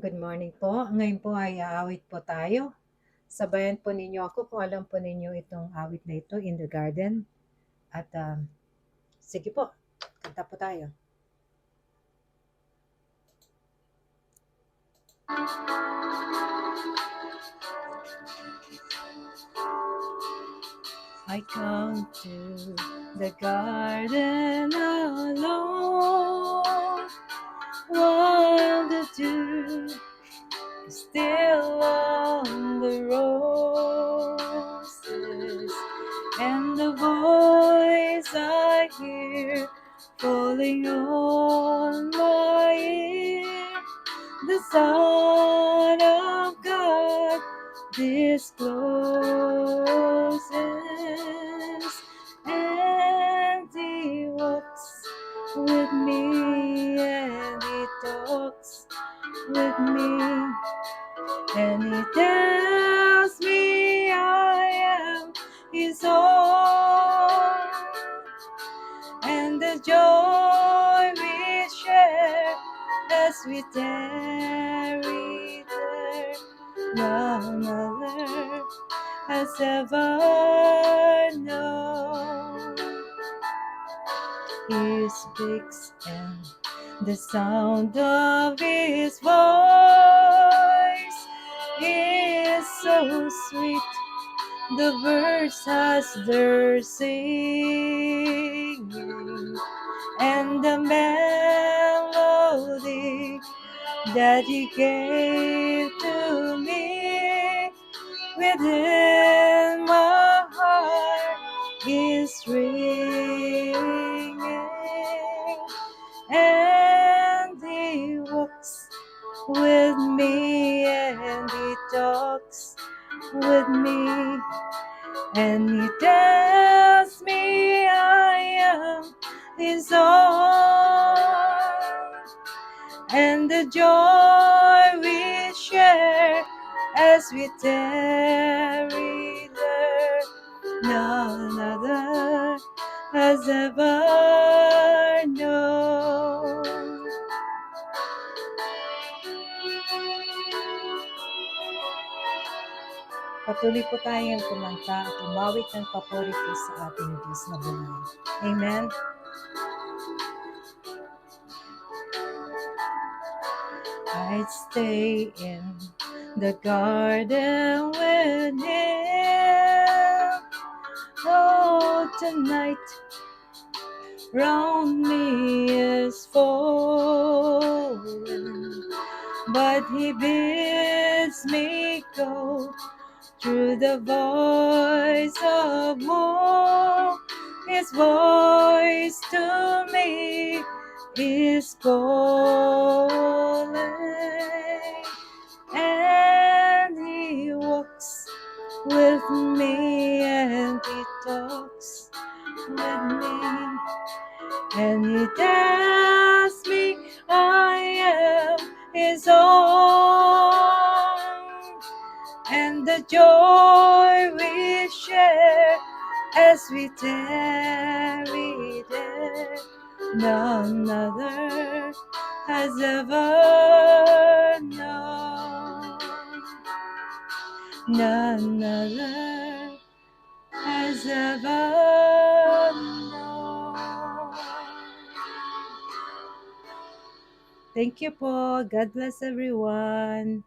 Good morning po. Ngayon po ay aawit po tayo. Sabayan po ninyo ako kung alam po ninyo itong awit na ito, In the Garden. At sige po, kanta po tayo. I come to the garden alone, while the dew is still on the roses, and the voice I hear falling on my ear, the Son of God discloses, and He walks with me, and He talks with me, and He tells me I am His own, and the joy we share as we tarry there, none other has ever known. He speaks, and the sound of His voice is so sweet. The birds has their singing, and the melody that He gave to me within my heart is ringing, and He walks with me, and He talks with me, and He tells me I am His own, and the joy we share as we tarry there, none other has ever known. Patuloy po tayong kumanta at umawit ng papuri po sa ating Diyos na buhay. Amen. I'd stay in the garden with Him. Oh, tonight round me is falling, but He bids me go through the voice of war. His voice to me is calling, and He walks with me, and He talks with me, and He tells me I am His own, and the joy we share as we tarry there, none other has ever known, none other has ever known. Thank you po. God bless everyone.